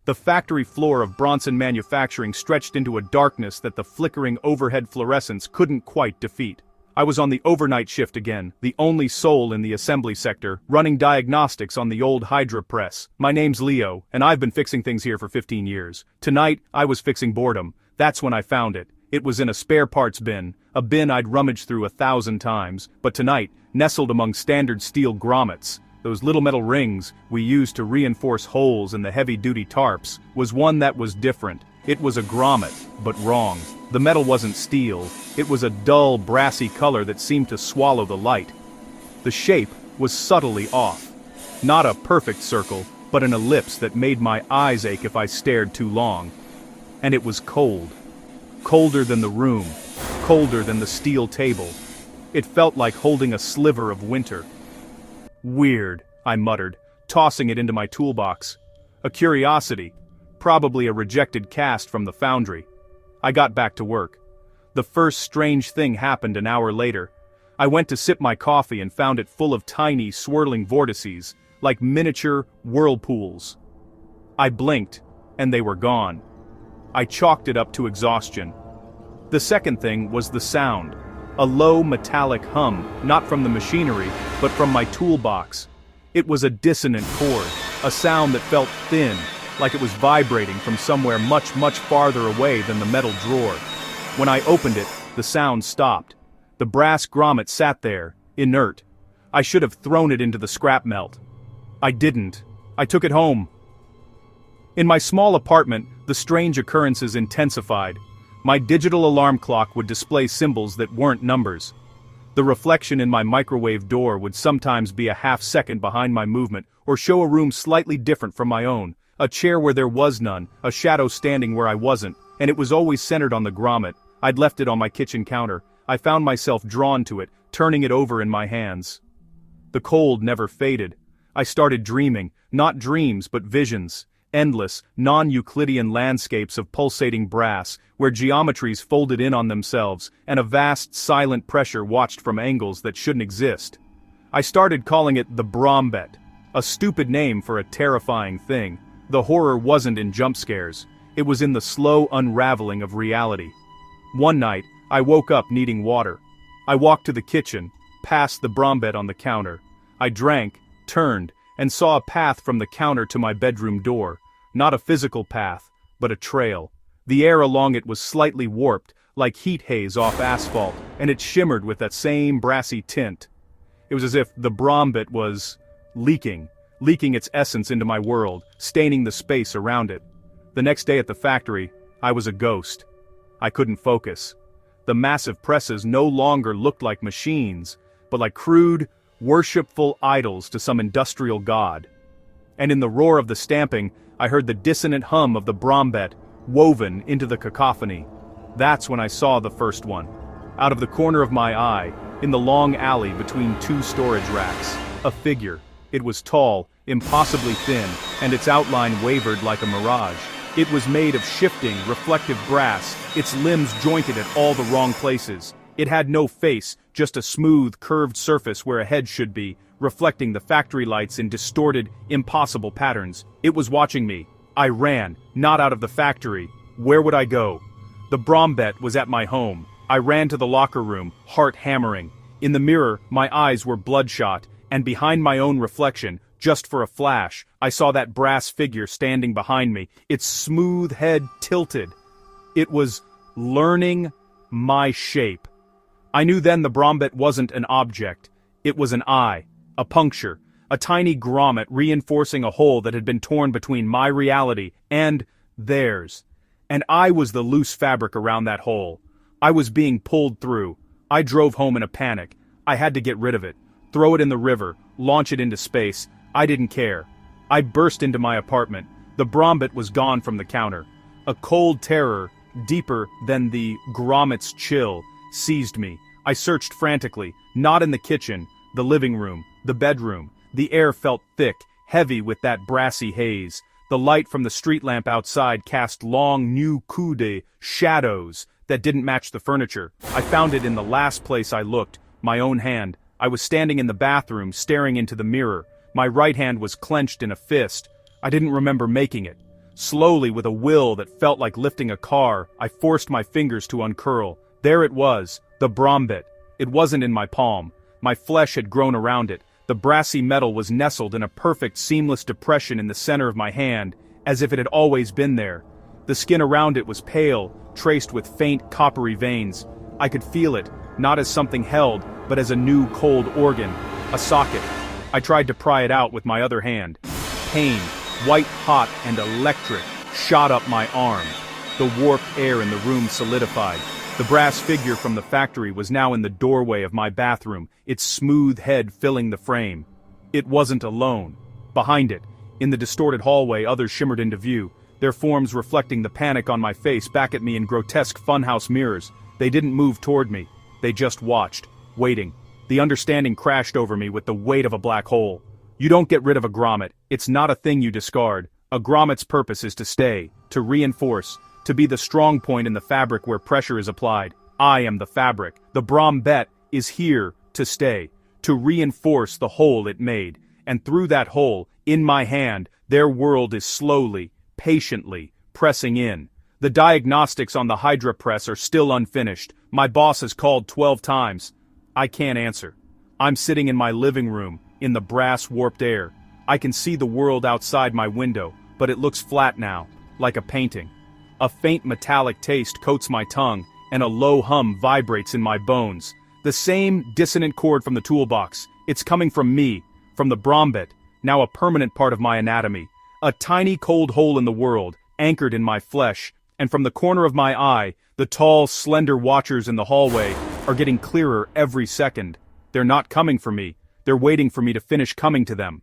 The factory floor of Bronson Manufacturing stretched into a darkness that the flickering overhead fluorescence couldn't quite defeat. I was on the overnight shift again, the only soul in the assembly sector, running diagnostics on the old Hydra press. My name's Leo, and I've been fixing things here for 15 years. Tonight, I was fixing boredom. That's when I found it. It was in a spare parts bin, a bin I'd rummaged through 1,000 times, but tonight, nestled among standard steel grommets, those little metal rings we used to reinforce holes in the heavy-duty tarps, was one that was different. It was a grommet, but wrong. The metal wasn't steel, it was a dull, brassy color that seemed to swallow the light. The shape was subtly off. Not a perfect circle, but an ellipse that made my eyes ache if I stared too long. And it was cold. Colder than the room, colder than the steel table. It felt like holding a sliver of winter. Weird, I muttered, tossing it into my toolbox. A curiosity, probably a rejected cast from the foundry. I got back to work. The first strange thing happened an hour later. I went to sip my coffee and found it full of tiny, swirling vortices, like miniature whirlpools. I blinked, and they were gone. I chalked it up to exhaustion. The second thing was the sound. A low metallic hum, not from the machinery, but from my toolbox. It was a dissonant chord, a sound that felt thin, like it was vibrating from somewhere much, much farther away than the metal drawer. When I opened it, the sound stopped. The brass grommet sat there, inert. I should have thrown it into the scrap melt. I didn't. I took it home. In my small apartment, the strange occurrences intensified. My digital alarm clock would display symbols that weren't numbers. The reflection in my microwave door would sometimes be a half-second behind my movement, or show a room slightly different from my own, a chair where there was none, a shadow standing where I wasn't, and it was always centered on the grommet. I'd left it on my kitchen counter. I found myself drawn to it, turning it over in my hands. The cold never faded. I started dreaming, not dreams but visions. Endless, non-Euclidean landscapes of pulsating brass, where geometries folded in on themselves, and a vast, silent pressure watched from angles that shouldn't exist. I started calling it the Brombet, a stupid name for a terrifying thing. The horror wasn't in jump scares. It was in the slow unraveling of reality. One night, I woke up needing water. I walked to the kitchen, past the Brombet on the counter. I drank, turned, and saw a path from the counter to my bedroom door. Not a physical path, but a trail. The air along it was slightly warped, like heat haze off asphalt, and it shimmered with that same brassy tint. It was as if the Brombet was leaking its essence into my world, staining the space around it. The next day at the factory, I was a ghost. I couldn't focus. The massive presses no longer looked like machines, but like crude, worshipful idols to some industrial god. And in the roar of the stamping, I heard the dissonant hum of the Brombet, woven into the cacophony. That's when I saw the first one. Out of the corner of my eye, in the long alley between two storage racks, a figure. It was tall, impossibly thin, and its outline wavered like a mirage. It was made of shifting, reflective brass, its limbs jointed at all the wrong places. It had no face, just a smooth, curved surface where a head should be, reflecting the factory lights in distorted, impossible patterns. It was watching me. I ran, not out of the factory. Where would I go? The Brombet was at my home. I ran to the locker room, heart hammering. In the mirror, my eyes were bloodshot, and behind my own reflection, just for a flash, I saw that brass figure standing behind me, its smooth head tilted. It was learning my shape. I knew then the Brombet wasn't an object. It was an eye, a puncture, a tiny grommet reinforcing a hole that had been torn between my reality and theirs. And I was the loose fabric around that hole. I was being pulled through. I drove home in a panic. I had to get rid of it, throw it in the river, launch it into space. I didn't care. I burst into my apartment. The Brombet was gone from the counter. A cold terror, deeper than the grommet's chill, seized me. I searched frantically, not in the kitchen, the living room, the bedroom. The air felt thick, heavy with that brassy haze. The light from the street lamp outside cast long nu-coude shadows that didn't match the furniture. I found it in the last place I looked, my own hand. I was standing in the bathroom, staring into the mirror. My right hand was clenched in a fist. I didn't remember making it. Slowly, with a will that felt like lifting a car, I forced my fingers to uncurl. There it was, the brombit. It wasn't in my palm. My flesh had grown around it. The brassy metal was nestled in a perfect seamless depression in the center of my hand, as if it had always been there. The skin around it was pale, traced with faint coppery veins. I could feel it, not as something held, but as a new cold organ, a socket. I tried to pry it out with my other hand. Pain, white hot and electric, shot up my arm. The warped air in the room solidified. The brass figure from the factory was now in the doorway of my bathroom, its smooth head filling the frame. It wasn't alone. Behind it, in the distorted hallway, others shimmered into view, their forms reflecting the panic on my face back at me in grotesque funhouse mirrors. They didn't move toward me. They just watched, waiting. The understanding crashed over me with the weight of a black hole. You don't get rid of a grommet. It's not a thing you discard. A grommet's purpose is to stay, to reinforce, to be the strong point in the fabric where pressure is applied. I am the fabric. The brombet is here to stay, to reinforce the hole it made. And through that hole, in my hand, their world is slowly, patiently, pressing in. The diagnostics on the Hydra press are still unfinished. My boss has called 12 times. I can't answer. I'm sitting in my living room, in the brass warped air. I can see the world outside my window, but it looks flat now, like a painting. A faint metallic taste coats my tongue, and a low hum vibrates in my bones. The same dissonant chord from the toolbox. It's coming from me, from the brombit, now a permanent part of my anatomy. A tiny cold hole in the world, anchored in my flesh, and from the corner of my eye, the tall, slender watchers in the hallway are getting clearer every second. They're not coming for me. They're waiting for me to finish coming to them.